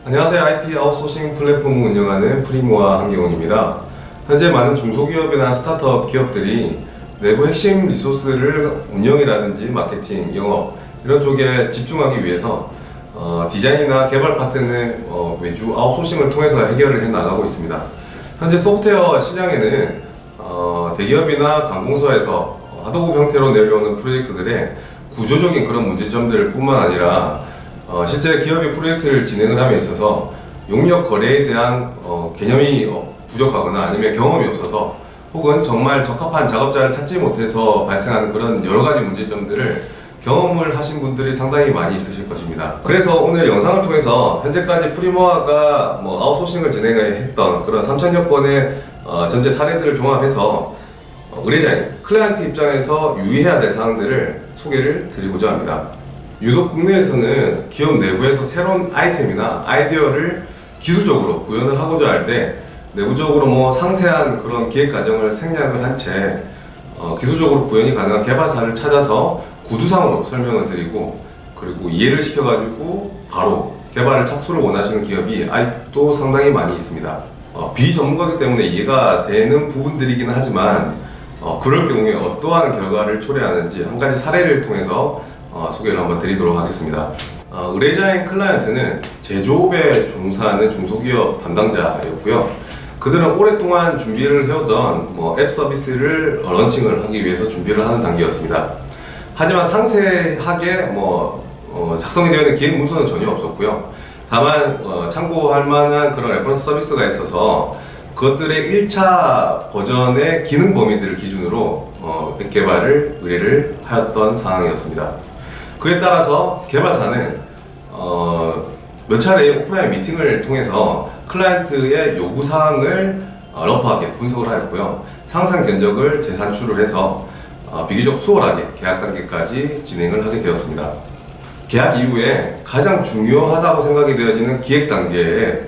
안녕하세요. IT 아웃소싱 플랫폼을 운영하는 프리모아 한경훈입니다. 현재 많은 중소기업이나 스타트업 기업들이 내부 핵심 리소스를 운영이라든지 마케팅, 영업 이런 쪽에 집중하기 위해서 디자인이나 개발 파트는 외주 아웃소싱을 통해서 해결을 해 나가고 있습니다. 현재 소프트웨어 시장에는 대기업이나 관공서에서 하도급 형태로 내려오는 프로젝트들의 구조적인 그런 문제점들 뿐만 아니라 실제 기업이 프로젝트를 진행을 함에 있어서 용역 거래에 대한 개념이 부족하거나 아니면 경험이 없어서 혹은 정말 적합한 작업자를 찾지 못해서 발생하는 그런 여러 가지 문제점들을 경험을 하신 분들이 상당히 많이 있으실 것입니다. 그래서 오늘 영상을 통해서 현재까지 프리모아가 아웃소싱을 진행했던 그런 3,000여 건의 전체 사례들을 종합해서 의뢰자인 클라이언트 입장에서 유의해야 될 사항들을 소개를 드리고자 합니다. 유독 국내에서는 기업 내부에서 새로운 아이템이나 아이디어를 기술적으로 구현을 하고자 할 때 내부적으로 상세한 그런 기획 과정을 생략을 한 채 기술적으로 구현이 가능한 개발사를 찾아서 구두상으로 설명을 드리고 그리고 이해를 시켜가지고 바로 개발을 착수를 원하시는 기업이 아직도 상당히 많이 있습니다. 비전문가이기 때문에 이해가 되는 부분들이긴 하지만 그럴 경우에 어떠한 결과를 초래하는지 한 가지 사례를 통해서 소개를 한번 드리도록 하겠습니다. 의뢰자인 클라이언트는 제조업에 종사하는 중소기업 담당자였고요. 그들은 오랫동안 준비를 해오던 앱 서비스를 런칭을 하기 위해서 준비를 하는 단계였습니다. 하지만 상세하게 작성이 되어 있는 기획 문서는 전혀 없었고요. 다만 참고할 만한 그런 레퍼런스 서비스가 있어서 그것들의 1차 버전의 기능 범위들을 기준으로 앱 개발을 의뢰를 하였던 상황이었습니다. 그에 따라서 개발사는 몇 차례의 오프라인 미팅을 통해서 클라이언트의 요구사항을 러프하게 분석을 하였고요. 상상 견적을 재산출을 해서 비교적 수월하게 계약 단계까지 진행을 하게 되었습니다. 계약 이후에 가장 중요하다고 생각이 되어지는 기획 단계에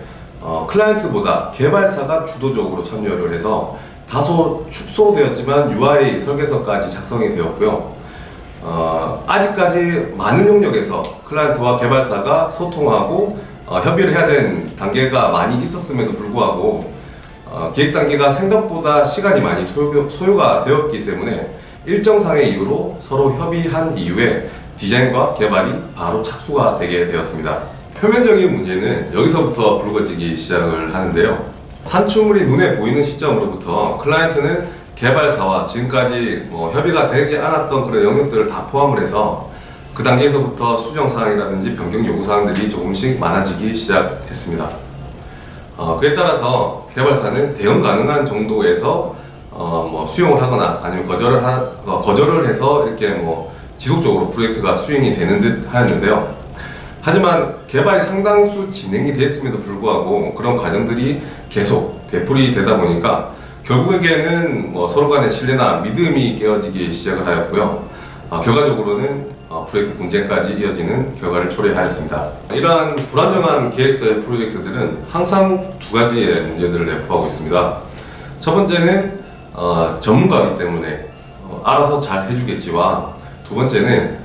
클라이언트보다 개발사가 주도적으로 참여를 해서 다소 축소되었지만 UI 설계서까지 작성이 되었고요. 아직까지 많은 영역에서 클라이언트와 개발사가 소통하고 협의를 해야 되는 단계가 많이 있었음에도 불구하고 기획 단계가 생각보다 시간이 많이 소요가 되었기 때문에 일정상의 이유로 서로 협의한 이후에 디자인과 개발이 바로 착수가 되게 되었습니다. 표면적인 문제는 여기서부터 불거지기 시작을 하는데요. 산출물이 눈에 보이는 시점으로부터 클라이언트는 개발사와 지금까지 협의가 되지 않았던 그런 영역들을 다 포함을 해서 그 단계에서부터 수정사항이라든지 변경 요구사항들이 조금씩 많아지기 시작했습니다. 그에 따라서 개발사는 대응 가능한 정도에서 수용을 하거나 아니면 거절을 해서 이렇게 지속적으로 프로젝트가 수행이 되는 듯 하였는데요. 하지만 개발이 상당수 진행이 됐음에도 불구하고 그런 과정들이 계속 되풀이 되다 보니까 결국에는 서로 간의 신뢰나 믿음이 깨어지기 시작을 하였고요. 결과적으로는 프로젝트 분쟁까지 이어지는 결과를 초래하였습니다. 이러한 불안정한 계획서의 프로젝트들은 항상 두 가지의 문제들을 내포하고 있습니다. 첫 번째는 전문가이기 때문에 알아서 잘 해주겠지와 두 번째는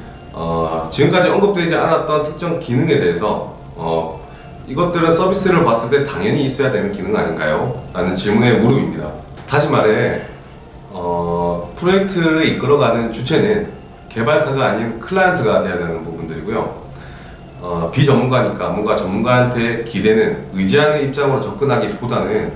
지금까지 언급되지 않았던 특정 기능에 대해서 이것들은 서비스를 봤을 때 당연히 있어야 되는 기능 아닌가요? 라는 질문의 무릎입니다. 다시 말해 프로젝트를 이끌어가는 주체는 개발사가 아닌 클라이언트가 되어야 되는 부분들이고요. 비전문가니까 뭔가 전문가한테 기대는 의지하는 입장으로 접근하기보다는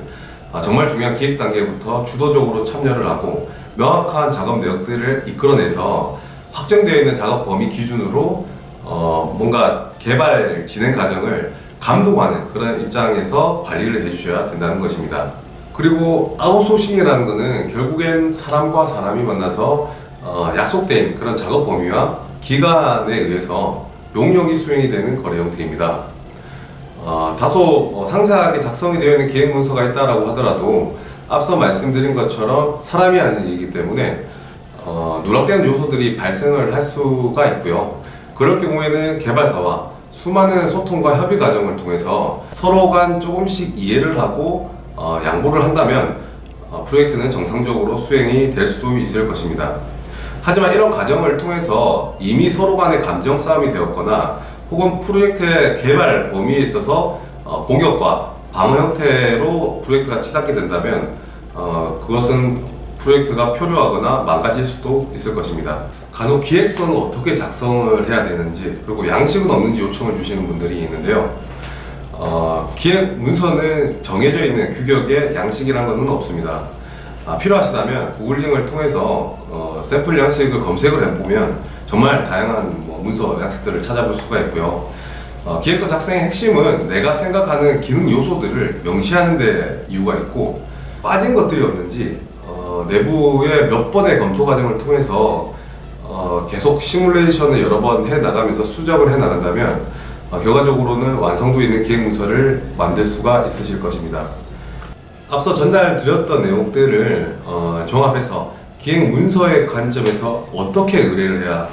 정말 중요한 기획 단계부터 주도적으로 참여를 하고 명확한 작업 내역들을 이끌어내서 확정되어 있는 작업 범위 기준으로 뭔가 개발 진행 과정을 감독하는 그런 입장에서 관리를 해주셔야 된다는 것입니다. 그리고 아웃소싱이라는 것은 결국엔 사람과 사람이 만나서 약속된 그런 작업 범위와 기간에 의해서 용역이 수행이 되는 거래 형태입니다. 다소 상세하게 작성이 되어 있는 계획 문서가 있다라고 하더라도 앞서 말씀드린 것처럼 사람이 아닌 일이기 때문에 누락되는 요소들이 발생을 할 수가 있고요. 그럴 경우에는 개발사와 수많은 소통과 협의 과정을 통해서 서로 간 조금씩 이해를 하고 양보를 한다면 프로젝트는 정상적으로 수행이 될 수도 있을 것입니다. 하지만 이런 과정을 통해서 이미 서로 간의 감정 싸움이 되었거나 혹은 프로젝트의 개발 범위에 있어서 공격과 방어 형태로 프로젝트가 치닫게 된다면 그것은 프로젝트가 표류하거나 망가질 수도 있을 것입니다. 간혹 기획서는 어떻게 작성을 해야 되는지, 그리고 양식은 없는지 요청을 주시는 분들이 있는데요. 기획 문서는 정해져 있는 규격의 양식이란 것은 없습니다. 필요하시다면 구글링을 통해서 샘플 양식을 검색을 해보면 정말 다양한 문서 양식들을 찾아볼 수가 있고요. 기획서 작성의 핵심은 내가 생각하는 기능 요소들을 명시하는 데 이유가 있고, 빠진 것들이 없는지 내부의 몇 번의 검토 과정을 통해서 계속 시뮬레이션을 여러 번 해나가면서 수정을 해나간다면 결과적으로는 완성도 있는 기획 문서를 만들 수가 있으실 것입니다. 앞서 전달드렸던 내용들을 종합해서 기획 문서의 관점에서 어떻게 의뢰를 해야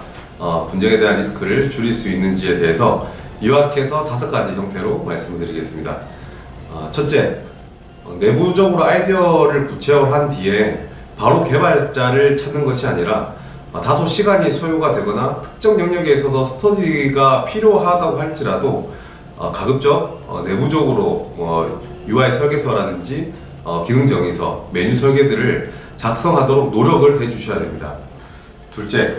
분쟁에 대한 리스크를 줄일 수 있는지에 대해서 요약해서 5가지 형태로 말씀드리겠습니다. 첫째, 내부적으로 아이디어를 구체화한 뒤에 바로 개발자를 찾는 것이 아니라 다소 시간이 소요가 되거나 특정 영역에 있어서 스터디가 필요하다고 할지라도 가급적 내부적으로 UI 설계서라든지 기능 정의서, 메뉴 설계들을 작성하도록 노력을 해주셔야 됩니다. 둘째,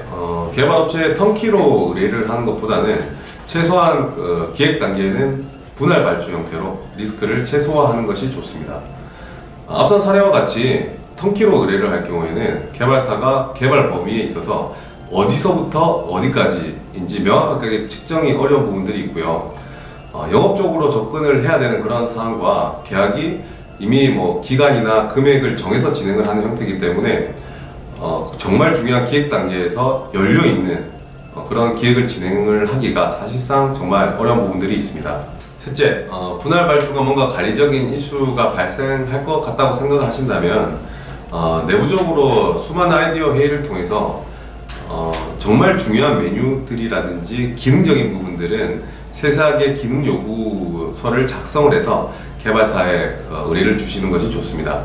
개발업체에 턴키로 의뢰를 하는 것보다는 최소한 기획 단계에는 분할 발주 형태로 리스크를 최소화하는 것이 좋습니다. 앞선 사례와 같이 턴키로 의뢰를 할 경우에는 개발사가 개발 범위에 있어서 어디서부터 어디까지인지 명확하게 측정이 어려운 부분들이 있고요. 영업적으로 접근을 해야 되는 그런 상황과 계약이 이미 기간이나 금액을 정해서 진행을 하는 형태이기 때문에 정말 중요한 기획 단계에서 열려있는 그런 기획을 진행을 하기가 사실상 정말 어려운 부분들이 있습니다. 셋째, 분할 발주가 뭔가 관리적인 이슈가 발생할 것 같다고 생각을 하신다면 내부적으로 수많은 아이디어 회의를 통해서 정말 중요한 메뉴들이라든지 기능적인 부분들은 세세하게 기능 요구서를 작성을 해서 개발사에 의뢰를 주시는 것이 좋습니다.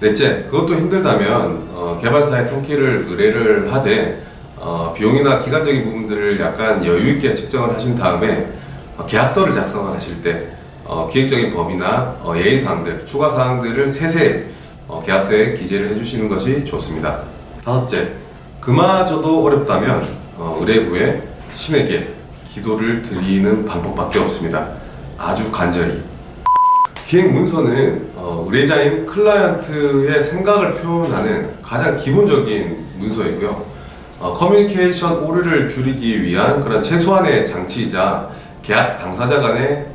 넷째, 그것도 힘들다면 개발사에 턴키를 의뢰를 하되 비용이나 기간적인 부분들을 약간 여유있게 측정을 하신 다음에 계약서를 작성을 하실 때 기획적인 범위나 예의사항들, 추가사항들을 세세히 계약서에 기재를 해주시는 것이 좋습니다. 다섯째, 그마저도 어렵다면 의뢰부에 신에게 기도를 드리는 방법밖에 없습니다. 아주 간절히. 기획 문서는 의뢰자인 클라이언트의 생각을 표현하는 가장 기본적인 문서이고요. 커뮤니케이션 오류를 줄이기 위한 그런 최소한의 장치이자 계약 당사자 간의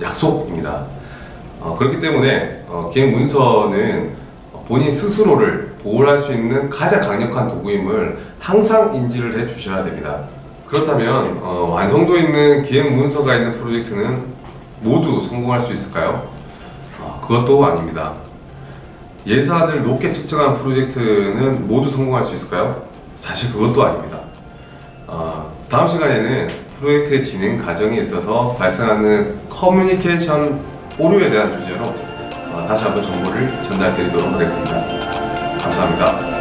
약속입니다. 그렇기 때문에 기획 문서는 본인 스스로를 보호할 수 있는 가장 강력한 도구임을 항상 인지를 해 주셔야 됩니다. 그렇다면 완성도 있는 기획 문서가 있는 프로젝트는 모두 성공할 수 있을까요? 그것도 아닙니다. 예산을 높게 측정한 프로젝트는 모두 성공할 수 있을까요? 사실 그것도 아닙니다. 다음 시간에는 프로젝트의 진행 과정에 있어서 발생하는 커뮤니케이션 오류에 대한 주제로 다시 한번 정보를 전달드리도록 하겠습니다. 감사합니다.